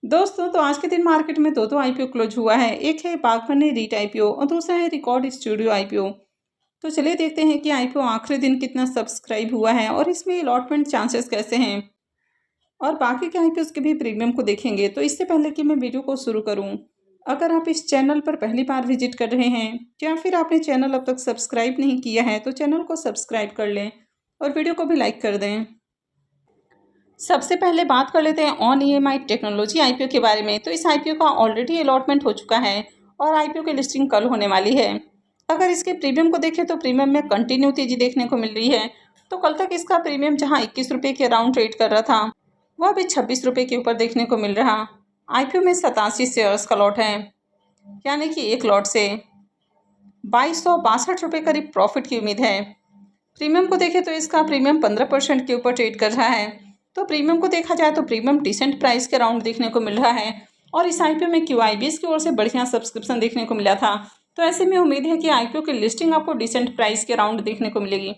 दोस्तों तो आज के दिन मार्केट में दो आईपीओ क्लोज हुआ है। एक है बागबानी रीट आईपीओ और दूसरा है रिकॉर्ड स्टूडियो आईपीओ। तो चलिए देखते हैं कि आईपीओ आखिरी दिन कितना सब्सक्राइब हुआ है और इसमें अलॉटमेंट चांसेस कैसे हैं और बाकी के आईपीओ के भी प्रीमियम को देखेंगे। तो इससे पहले कि मैं वीडियो को शुरू करूं, अगर आप इस चैनल पर पहली बार विजिट कर रहे हैं या फिर आपने चैनल अब तक सब्सक्राइब नहीं किया है तो चैनल को सब्सक्राइब कर लें और वीडियो को भी लाइक कर दें। सबसे पहले बात कर लेते हैं ऑन ईएमआई टेक्नोलॉजी आईपीओ के बारे में। तो इस आईपीओ का ऑलरेडी अलॉटमेंट हो चुका है और आईपीओ की लिस्टिंग कल होने वाली है। अगर इसके प्रीमियम को देखें तो प्रीमियम में कंटिन्यू तेजी देखने को मिल रही है। तो कल तक इसका प्रीमियम जहां 21 रुपये के अराउंड ट्रेड कर रहा था वह अभी 26 रुपये के ऊपर देखने को मिल रहा। आईपीओ में 87 शेयर्स का लॉट है, यानी कि एक लॉट से 2262 रुपये करीब प्रॉफिट की उम्मीद है। प्रीमियम को देखें तो इसका प्रीमियम 15% के ऊपर ट्रेड कर रहा है। तो प्रीमियम को देखा जाए तो प्रीमियम डिसेंट प्राइस के अराउंड देखने को मिल रहा है और इस आईपीओ में क्यूआईबीएस की ओर से बढ़िया सब्सक्रिप्शन देखने को मिला था। तो ऐसे में उम्मीद है कि आईपीओ की लिस्टिंग आपको डिसेंट प्राइस के अराउंड देखने को मिलेगी।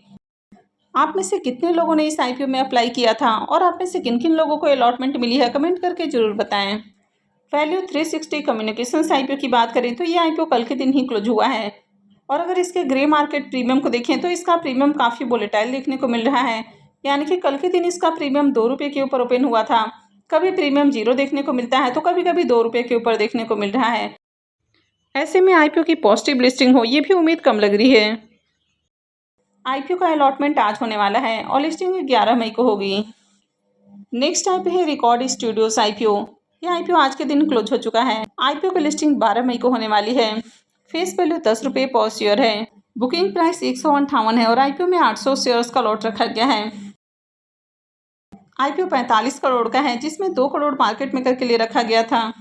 आप में से कितने लोगों ने इस आईपीओ में अप्लाई किया था और आप में से किन किन लोगों को अलॉटमेंट मिली है, कमेंट करके जरूर बताएं। वैल्यू 360 कम्युनिकेशंस आईपीओ की बात करें तो ये आईपीओ कल के दिन ही क्लोज हुआ है और अगर इसके ग्रे मार्केट प्रीमियम को देखें तो इसका प्रीमियम काफ़ी वोलेटाइल देखने को मिल रहा है, यानी कि कल के दिन इसका प्रीमियम 2 रुपये के ऊपर ओपन हुआ था। कभी प्रीमियम 0 देखने को मिलता है तो कभी कभी 2 रुपये के ऊपर देखने को मिल रहा है। ऐसे में आईपीओ की पॉजिटिव लिस्टिंग हो ये भी उम्मीद कम लग रही है। आईपीओ का अलॉटमेंट आज होने वाला है और लिस्टिंग 11 मई को होगी। नेक्स्ट आईपीओ है रिकॉर्ड स्टूडियोज आईपीओ। यह आईपीओ आज के दिन क्लोज हो चुका है। आईपीओ की लिस्टिंग 12 मई को होने वाली है। फेस वैल्यू 10 रुपये पर शेयर है। बुकिंग प्राइस 158 है और आईपीओ में 800 शेयर्स का लॉट रखा गया है। आईपीओ 45 करोड़ का है, जिसमें 2 करोड़ मार्केट मेकर के लिए रखा गया था।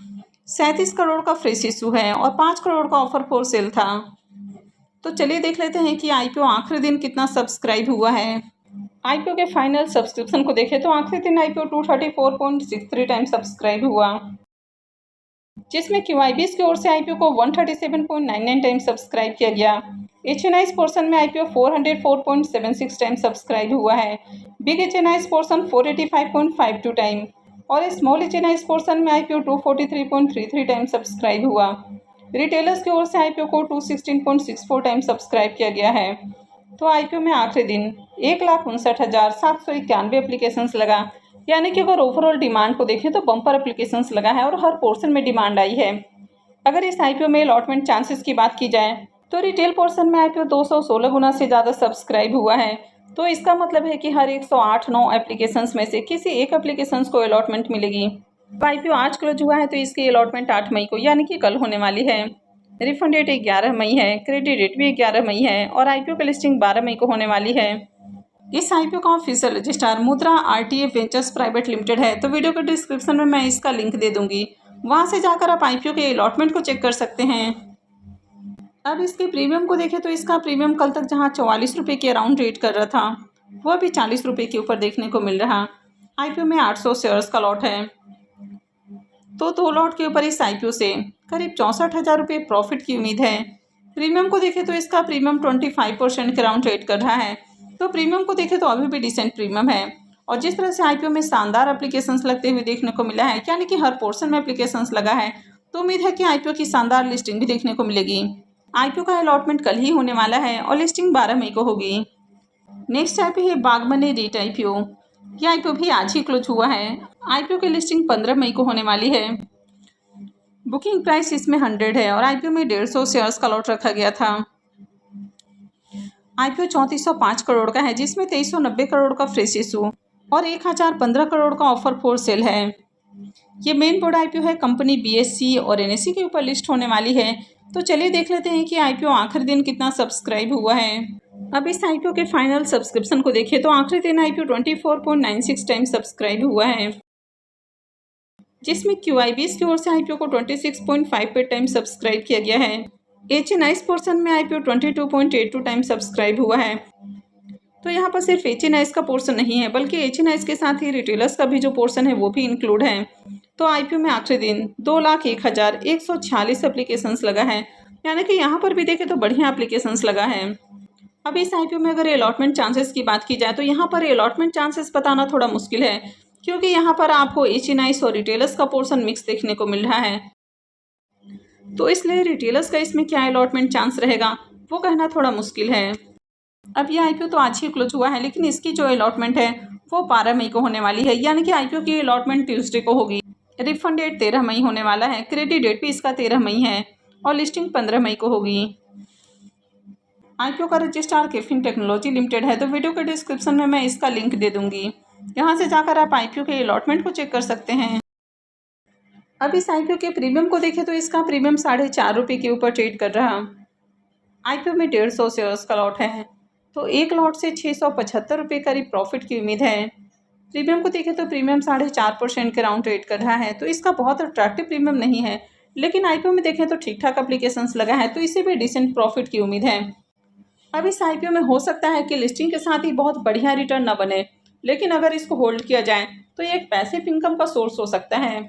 37 करोड़ का फ्रेश इशू है और 5 करोड़ का ऑफर फॉर सेल था। तो चलिए देख लेते हैं कि आईपीओ आखिरी दिन कितना सब्सक्राइब हुआ है। आईपीओ के फाइनल सब्सक्रिप्शन को देखें तो आखिरी दिन आईपीओ 234.63 टाइम सब्सक्राइब हुआ, जिसमें क्यूआईबीएस की ओर से आईपीओ को 137.99 टाइम सब्सक्राइब किया गया। एचएनआईस पोर्शन में आईपीओ 404.76 टाइम सब्सक्राइब हुआ है। बिग एचएनआईस पोर्शन 485.52 टाइम और स्मॉल एचएनआईस पोर्शन में आईपीओ 243.33 टाइम सब्सक्राइब हुआ। रिटेलर्स की ओर से आईपीओ को 216.64 टाइम सब्सक्राइब किया गया है। तो आईपीओ में आखिरी दिन 1,59,791 एप्लीकेशंस लगा, यानी कि अगर ओवरऑल डिमांड को देखें तो बम्पर एप्लीकेशंस लगा है और हर पोर्शन में डिमांड आई है। अगर इस आईपीओ में अलॉटमेंट चांसेस की बात की जाए तो रिटेल पोर्शन में आईपीओ 216 गुना से ज़्यादा सब्सक्राइब हुआ है। तो इसका मतलब है कि हर 108-9 एप्लीकेशंस में से किसी एक एप्लीकेशंस को अलॉटमेंट मिलेगी। आईपीओ आज क्लोज हुआ है तो इसकी अलॉटमेंट 8 मई को यानी कि कल होने वाली है। रिफंड डेट 11 मई है, क्रेडिट डेट भी 11 मई है और आईपीओ की लिस्टिंग 12 मई को होने वाली है। इस आईपीओ का ऑफिशियल रजिस्ट्रार मुद्रा आरटीए वेंचर्स प्राइवेट लिमिटेड है। तो वीडियो के डिस्क्रिप्शन में मैं इसका लिंक दे दूंगी, वहां से जाकर आप आईपीओ के अलॉटमेंट को चेक कर सकते हैं। अब इसके प्रीमियम को देखें तो इसका प्रीमियम कल तक जहां 44 रुपये के अराउंड ट्रेड कर रहा था वह भी 40 रुपये के ऊपर देखने को मिल रहा। आईपीओ में 800 शेयर्स का लॉट है। तो 2 लॉट के ऊपर इस आईपीओ से करीब 64,000 रुपये प्रॉफिट की उम्मीद है। प्रीमियम को देखें तो इसका प्रीमियम 25% के अराउंड ट्रेड कर रहा है। तो प्रीमियम को देखें तो अभी भी डिसेंट प्रीमियम है और जिस तरह से आईपीओ में शानदार एप्लीकेशंस लगते हुए देखने को मिला है, यानी कि हर पोर्शन में एप्लीकेशंस लगा है, तो उम्मीद है कि आईपीओ की शानदार लिस्टिंग भी देखने को मिलेगी। आईपीओ का अलॉटमेंट कल ही होने वाला है और लिस्टिंग 12 मई को होगी। नेक्स्ट आईपीओ है बागबानी रीट आईपीओ। यह आईपीओ भी आज ही क्लोज हुआ है। आईपीओ की लिस्टिंग 15 मई को होने वाली है। बुकिंग प्राइस इसमें 100 है और आईपीओ में 150 शेयर्स का लॉट रखा गया था। आईपीओ 3405 करोड़ का है, जिसमें 2390 करोड़ का फ्रेश इशू और 1015 करोड़ का ऑफर फॉर सेल है। ये मेन बोर्ड आईपीओ है, कंपनी बीएससी और एनएससी के ऊपर लिस्ट होने वाली है। तो चलिए देख लेते हैं कि आईपीओ आखिरी दिन कितना सब्सक्राइब हुआ है। अब इस आईपीओ के फाइनल सब्सक्रिप्शन को देखिए तो आखिरी दिन आईपीओ 24.96 टाइम सब्सक्राइब हुआ है, जिसमें क्यूआईबीएस की ओर से आईपीओ को 26.58 टाइम सब्सक्राइब किया गया है। एचएनआईस पोर्शन में आईपीओ 22.82 टाइम सब्सक्राइब हुआ है। तो यहाँ पर सिर्फ एचएनआईस का पोर्शन नहीं है, बल्कि एचएनआईस के साथ ही रिटेलर्स का भी जो पोर्शन है वो भी इंक्लूड है। तो आईपीओ में आखिरी दिन 2,01,146 एप्लीकेशंस लगा है, यानी कि यहाँ पर भी देखें तो बढ़िया एप्लीकेशंस लगा है। अब इस आईपीओ में अगर अलॉटमेंट चांसेस की बात की जाए तो यहाँ पर अलॉटमेंट चांसेस बताना थोड़ा मुश्किल है, क्योंकि यहाँ पर आपको एच और रिटेलर्स का पोर्शन मिक्स देखने को मिल रहा है। तो इसलिए रिटेलर्स का इसमें क्या अलॉटमेंट चांस रहेगा वो कहना थोड़ा मुश्किल है। अब ये आईपीओ तो आज ही क्लोज हुआ है, लेकिन इसकी जो अलॉटमेंट है वो 12 मई को होने वाली है, यानी कि आईपीओ की अलॉटमेंट ट्यूसडे को होगी। रिफंड डेट 13 मई होने वाला है, क्रेडिट डेट भी इसका 13 मई है और लिस्टिंग 15 मई को होगी। आईपीओ का रजिस्ट्रार केफिन टेक्नोलॉजी लिमिटेड है, तो वीडियो के डिस्क्रिप्शन में मैं इसका लिंक दे दूंगी, यहाँ से जाकर आप आईपीओ के अलॉटमेंट को चेक कर सकते हैं। अब इस आईपीओ के प्रीमियम को देखें तो इसका प्रीमियम ₹4.5 के ऊपर ट्रेड कर रहा। आईपीओ में 150 शेयर्स का लॉट है, तो एक लॉट से ₹675 करीब प्रॉफिट की उम्मीद है। प्रीमियम को देखें तो प्रीमियम 4.5% के राउंड ट्रेड कर रहा है, तो इसका बहुत अट्रैक्टिव प्रीमियम नहीं है, लेकिन आईपीओ में देखें तो ठीक ठाक एप्लीकेशंस लगा है, तो इसे भी डिसेंट प्रॉफिट की उम्मीद है। अब इस आईपीओ में हो सकता है कि लिस्टिंग के साथ ही बहुत बढ़िया रिटर्न न बने, लेकिन अगर इसको होल्ड किया जाए तो ये एक पैसिव इनकम का सोर्स हो सकता है।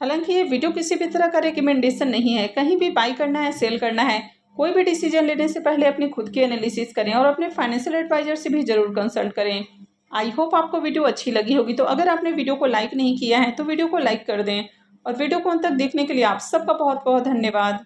हालांकि ये वीडियो किसी भी तरह का रिकमेंडेशन नहीं है, कहीं भी बाई करना है सेल करना है, कोई भी डिसीजन लेने से पहले अपनी खुद की एनालिसिस करें और अपने फाइनेंशियल एडवाइजर से भी जरूर कंसल्ट करें। आई होप आपको वीडियो अच्छी लगी होगी, तो अगर आपने वीडियो को लाइक नहीं किया है तो वीडियो को लाइक कर दें और वीडियो को अंत तक देखने के लिए आप सबका बहुत बहुत धन्यवाद।